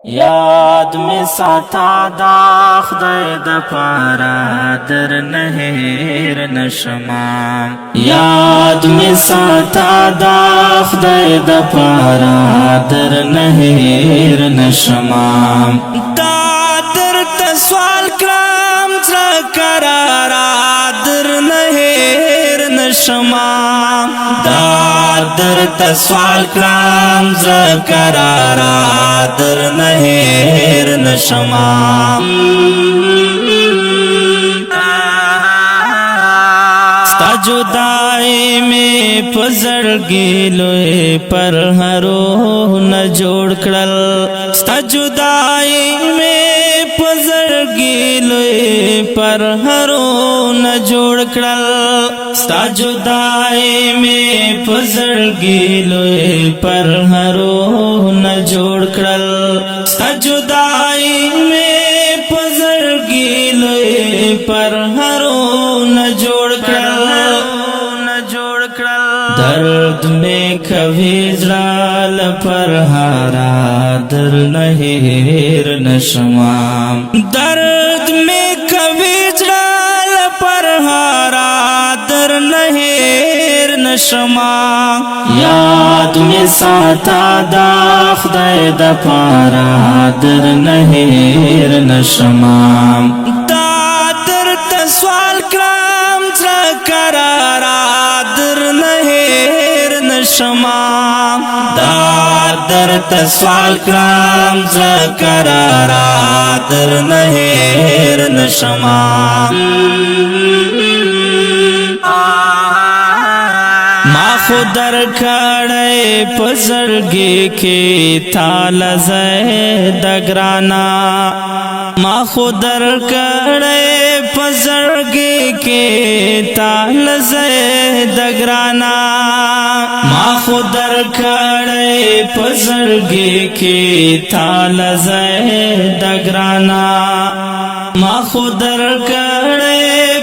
یاد می ساتا دا خدای د پارا در نهیر نشما یاد می ساتا دا خدای د پارا در نهیر نشما دا در تسوال کرام زکرارا در نهیر نشما دا در تسوال کرام زکرارا در نهیر نشما ستا جدائی میں پزړګي لوی پر هرو نه جوړ کړل ستا جدائی میں پزړګي لوی پر هرو نه جوړ کړل ستا جدائی میں پزړګي لوی پر هرو نه جوړ کړل ستا جدائی میں پزړګي لوی پر هرو نه جوړ کړل درد میں کبھی زرال پر ہارا در نہیر نشما درد میں کبھی زرال پر ہارا در نہیر نشما یاد میں ساتا دا خدای دا پارا در نہیر نشما دا در تسوال کرام زکرارا در نهیر نشما دا در تسوال کرام زکرارا در نهیر نشما ما خود در کڑے پزړګي کې تال زید گرانا ما خود در کڑے پزړګي کې تال زید گرانا ما خود در کڑے پزړګي کې تال زید گرانا ما خود در کڑے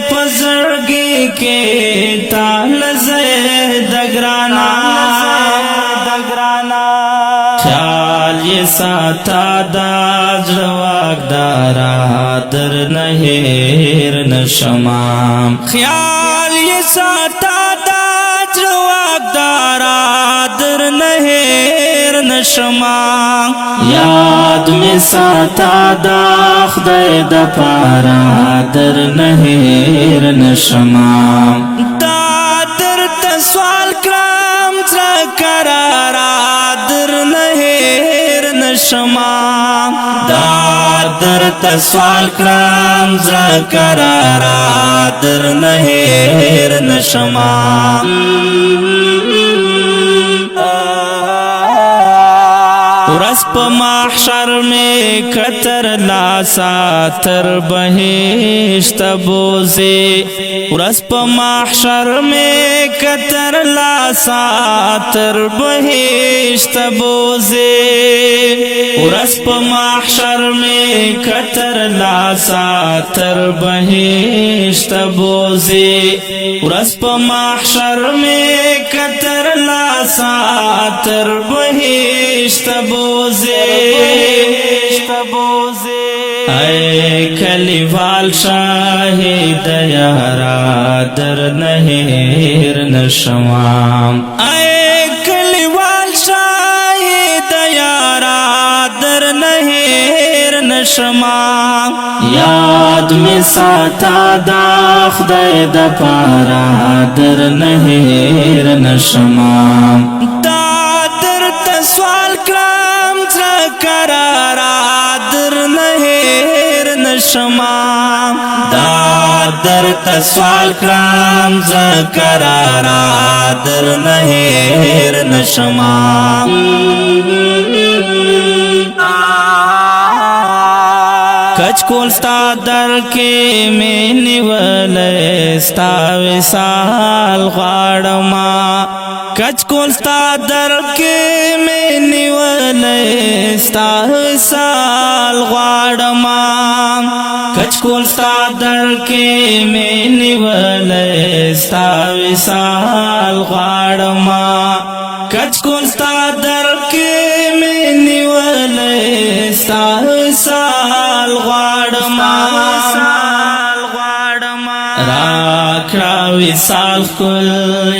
پزړګي کې تال زید گرانا خیال یہ ساتا دا زړواک دارا در نهیر نشما خیال یہ ساتا دا زړواک دارا در نهیر نشما یاد میں ساتا دا خدای د پارا در نهیر نشما دا در تسوال کرام زکرارا در نهیر نشما دا در تسوال کرام زکرارا در نهیر نشما ورځ په محشر میں کتر لاسا تر بهشت بوزي ورځ په محشر میں کتر لاسا تر بهشت بوزي ورځ په محشر میں کتر لاسا تر بهشت بوزي ورځ په محشر میں کتر لاسا تر بهشت اے کلیوال شاہد یارا در نهیر نشما اے کلیوال شاہد یارا در نهیر نشما یاد میں ساتا دا خدای دا پارا در نهیر نشما دا در تسوال کرام زکرارا در نهیر نشما دا در تسوال کرام زکرارا در نهیر نشما کچ کول ستا در کې مې نیولې ستا وصال غواړم کچ کول ستا در کې مې نیولې ستا وصال غواړم کچ کول ستا در کې مې نیولې ستا وصال غواړم کچ کول ستا در کې مې نیولې ستا وصال غواړما راکړه وصال ښکل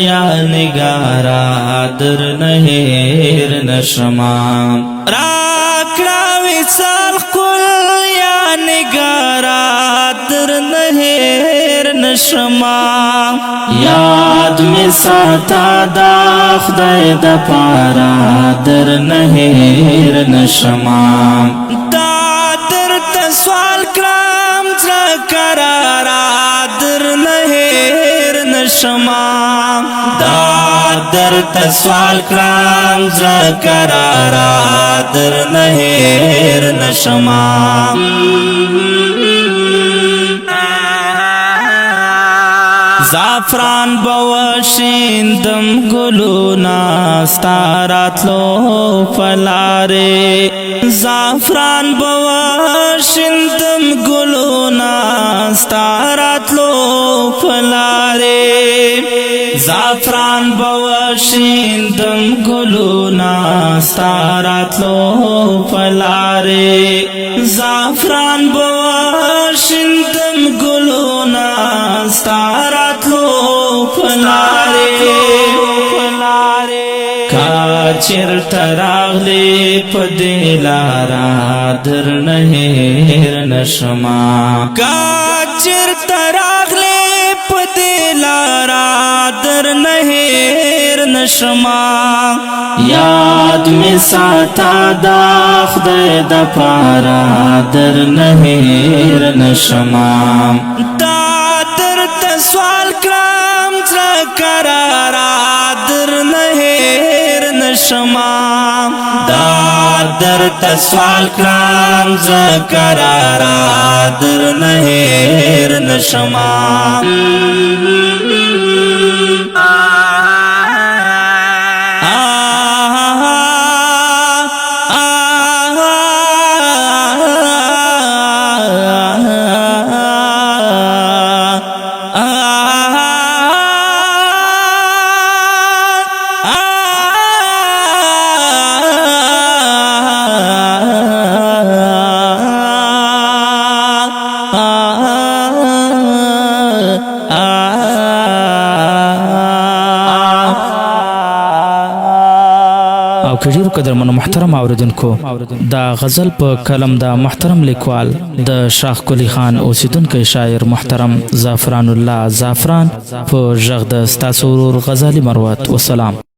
یا نګارا درنه هېر نشما راکړه وصال ښکل یا نګارا درنه هېر نشما یاد می ساته دا خدای د پاره درنه هېر نشما دا درته سوال کړم زړه قراره درنه هېر نشما دا درته سوال کړم زړه قراره درنه هېر نشما زعفران بوشیندم گلونا ستاراتلو پلاره زعفران بوشیندم گلونا ستاراتلو پلاره زعفران بوشیندم گلونا ستاراتلو پلاره زعفران بوشیندم گلونا ستاراتلو پلاره کاچر تراغلی پدیلارا درنه هېر نشما کاچر تراغلی پدیلارا درنه هېر نشما یاد می ساته دا خدای د پاره درنه هېر نشما سوال کرام زړه قراره درنه هېر نشما دا درته سوال کرام زړه قراره درنه هېر نشما او کډیرو قدرمنو محترم اوریدونکو دا غزل په کلم دا محترم لیکوال د شاخ کلی خان اوسیدونکو شاعر محترم زعفران الله زعفران په ژغ د ستاسو ورور غزالی مروت والسلام.